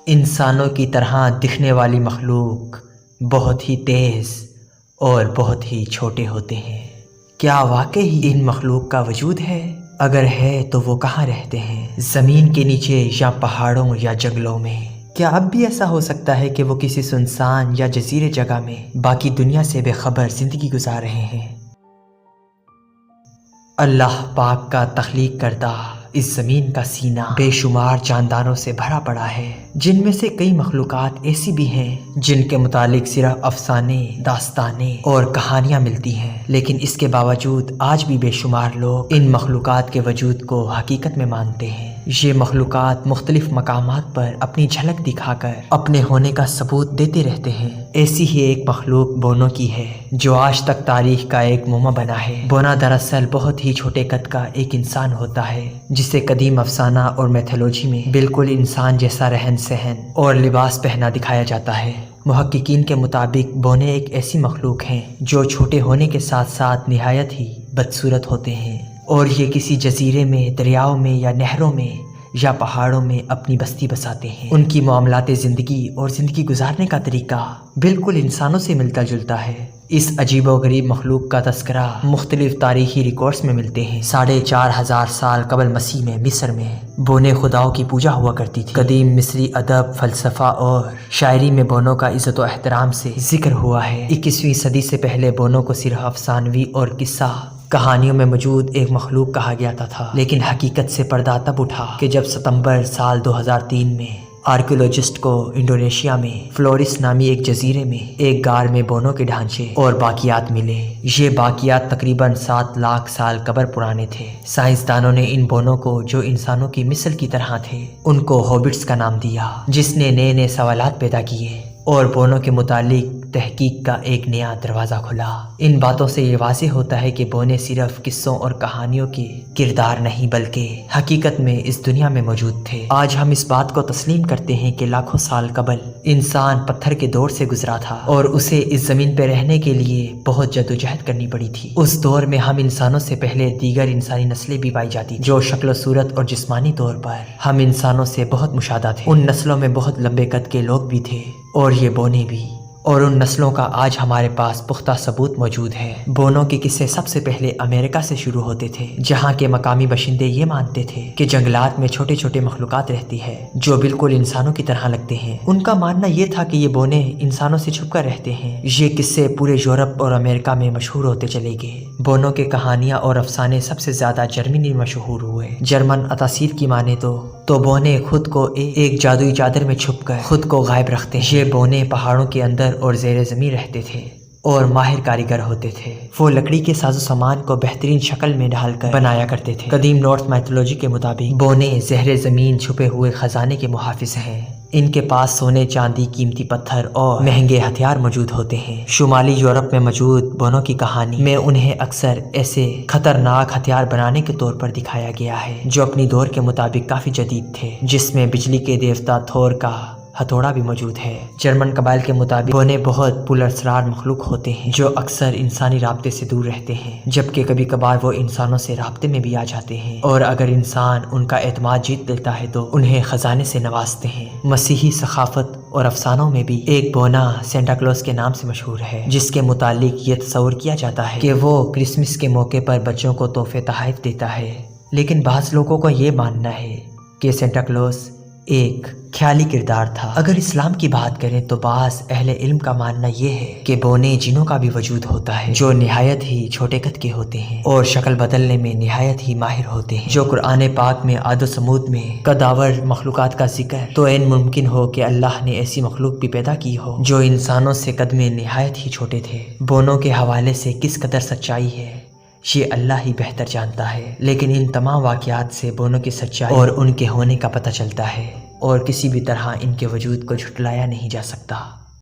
انسانوں کی طرح دکھنے والی مخلوق بہت ہی تیز اور بہت ہی چھوٹے ہوتے ہیں۔ کیا واقعی ان مخلوق کا وجود ہے؟ اگر ہے تو وہ کہاں رہتے ہیں؟ زمین کے نیچے یا پہاڑوں یا جنگلوں میں؟ کیا اب بھی ایسا ہو سکتا ہے کہ وہ کسی سنسان یا جزیرے جگہ میں باقی دنیا سے بے خبر زندگی گزار رہے ہیں؟ اللہ پاک کا تخلیق کردہ اس زمین کا سینہ بے شمار جانداروں سے بھرا پڑا ہے، جن میں سے کئی مخلوقات ایسی بھی ہیں جن کے متعلق صرف افسانے، داستانیں اور کہانیاں ملتی ہیں، لیکن اس کے باوجود آج بھی بے شمار لوگ ان مخلوقات کے وجود کو حقیقت میں مانتے ہیں۔ یہ مخلوقات مختلف مقامات پر اپنی جھلک دکھا کر اپنے ہونے کا ثبوت دیتے رہتے ہیں۔ ایسی ہی ایک مخلوق بونوں کی ہے جو آج تک تاریخ کا ایک موما بنا ہے۔ بونا دراصل بہت ہی چھوٹے قد کا ایک انسان ہوتا ہے جسے قدیم افسانہ اور میتھولوجی میں بالکل انسان جیسا رہن سہن اور لباس پہنا دکھایا جاتا ہے۔ محققین کے مطابق بونے ایک ایسی مخلوق ہیں جو چھوٹے ہونے کے ساتھ ساتھ نہایت ہی بدصورت ہوتے ہیں، اور یہ کسی جزیرے میں، دریاؤں میں یا نہروں میں یا پہاڑوں میں اپنی بستی بساتے ہیں۔ ان کی معاملات زندگی اور زندگی گزارنے کا طریقہ بالکل انسانوں سے ملتا جلتا ہے۔ اس عجیب و غریب مخلوق کا تذکرہ مختلف تاریخی ریکارڈز میں ملتے ہیں۔ 4500 سال قبل مسیح میں مصر میں بونے خداؤں کی پوجا ہوا کرتی تھی۔ قدیم مصری ادب، فلسفہ اور شاعری میں بونوں کا عزت و احترام سے ذکر ہوا ہے۔ 21ویں صدی سے پہلے بونوں کو صرف افسانوی اور قصہ کہانیوں میں موجود ایک مخلوق کہا گیا تھا، لیکن حقیقت سے پردہ تب اٹھا کہ جب ستمبر سال 2003 میں آرکیولوجسٹ کو انڈونیشیا میں فلورس نامی ایک جزیرے میں ایک غار میں بونوں کے ڈھانچے اور باقیات ملے۔ یہ باقیات تقریباً 7 لاکھ سال قبل پرانے تھے۔ سائنسدانوں نے ان بونوں کو، جو انسانوں کی مثل کی طرح تھے، ان کو ہابٹس کا نام دیا، جس نے نئے نئے سوالات پیدا کیے اور بونوں کے متعلق تحقیق کا ایک نیا دروازہ کھلا۔ ان باتوں سے یہ واضح ہوتا ہے کہ بونے صرف قصوں اور کہانیوں کے کردار نہیں بلکہ حقیقت میں اس دنیا میں موجود تھے۔ آج ہم اس بات کو تسلیم کرتے ہیں کہ لاکھوں سال قبل انسان پتھر کے دور سے گزرا تھا اور اسے اس زمین پہ رہنے کے لیے بہت جدوجہد کرنی پڑی تھی۔ اس دور میں ہم انسانوں سے پہلے دیگر انسانی نسلیں بھی پائی جاتی جو شکل و صورت اور جسمانی طور پر ہم انسانوں سے بہت مشابہ تھے۔ ان نسلوں میں بہت لمبے قد کے لوگ بھی تھے اور یہ بونے بھی، اور ان نسلوں کا آج ہمارے پاس پختہ ثبوت موجود ہے۔ بونوں کے قصے سب سے پہلے امریکہ سے شروع ہوتے تھے، جہاں کے مقامی باشندے یہ مانتے تھے کہ جنگلات میں چھوٹے چھوٹے مخلوقات رہتی ہے جو بالکل انسانوں کی طرح لگتے ہیں۔ ان کا ماننا یہ تھا کہ یہ بونے انسانوں سے چھپ کر رہتے ہیں۔ یہ قصے پورے یورپ اور امریکہ میں مشہور ہوتے چلے گئے۔ بونوں کے کہانیاں اور افسانے سب سے زیادہ جرمنی میں مشہور ہوئے۔ جرمن اساطیر کی مانے تو بونے خود کو ایک جادوئی چادر میں چھپ کر خود کو غائب رکھتے ہیں۔ یہ بونے پہاڑوں کے اندر اور زیر زمین رہتے تھے اور ماہر کاریگر ہوتے تھے۔ وہ لکڑی کے ساز و سامان کو بہترین شکل میں ڈھال کر بنایا کرتے تھے۔ قدیم نارتھ میتھولوجی کے مطابق بونے زہر زمین چھپے ہوئے خزانے کے محافظ ہیں۔ ان کے پاس سونے، چاندی، قیمتی پتھر اور مہنگے ہتھیار موجود ہوتے ہیں۔ شمالی یورپ میں موجود بونوں کی کہانی میں انہیں اکثر ایسے خطرناک ہتھیار بنانے کے طور پر دکھایا گیا ہے جو اپنی دور کے مطابق کافی جدید تھے، جس میں بجلی کے دیوتا تھور کا ہتھوڑا بھی موجود ہے۔ جرمن قبائل کے مطابق بونے بہت پراسرار مخلوق ہوتے ہیں جو اکثر انسانی رابطے سے دور رہتے ہیں، جبکہ کبھی کبھار وہ انسانوں سے رابطے میں بھی آ جاتے ہیں، اور اگر انسان ان کا اعتماد جیت لیتا ہے تو انہیں خزانے سے نوازتے ہیں۔ مسیحی ثقافت اور افسانوں میں بھی ایک بونا سینٹا کلوز کے نام سے مشہور ہے، جس کے متعلق یہ تصور کیا جاتا ہے کہ وہ کرسمس کے موقع پر بچوں کو تحفے تحائف دیتا ہے، لیکن بعض لوگوں کا یہ ماننا ہے کہ سینٹا کلوز ایک خیالی کردار تھا۔ اگر اسلام کی بات کریں تو بعض اہل علم کا ماننا یہ ہے کہ بونے جنوں کا بھی وجود ہوتا ہے جو نہایت ہی چھوٹے قد کے ہوتے ہیں اور شکل بدلنے میں نہایت ہی ماہر ہوتے ہیں۔ جو قرآن پاک میں عاد و سمود میں قداور مخلوقات کا ذکر تو این ممکن ہو کہ اللہ نے ایسی مخلوق بھی پیدا کی ہو جو انسانوں سے قد میں نہایت ہی چھوٹے تھے۔ بونوں کے حوالے سے کس قدر سچائی ہے یہ اللہ ہی بہتر جانتا ہے، لیکن ان تمام واقعات سے بونوں کی سچائی اور ان کے ہونے کا پتہ چلتا ہے، اور کسی بھی طرح ان کے وجود کو جھٹلایا نہیں جا سکتا۔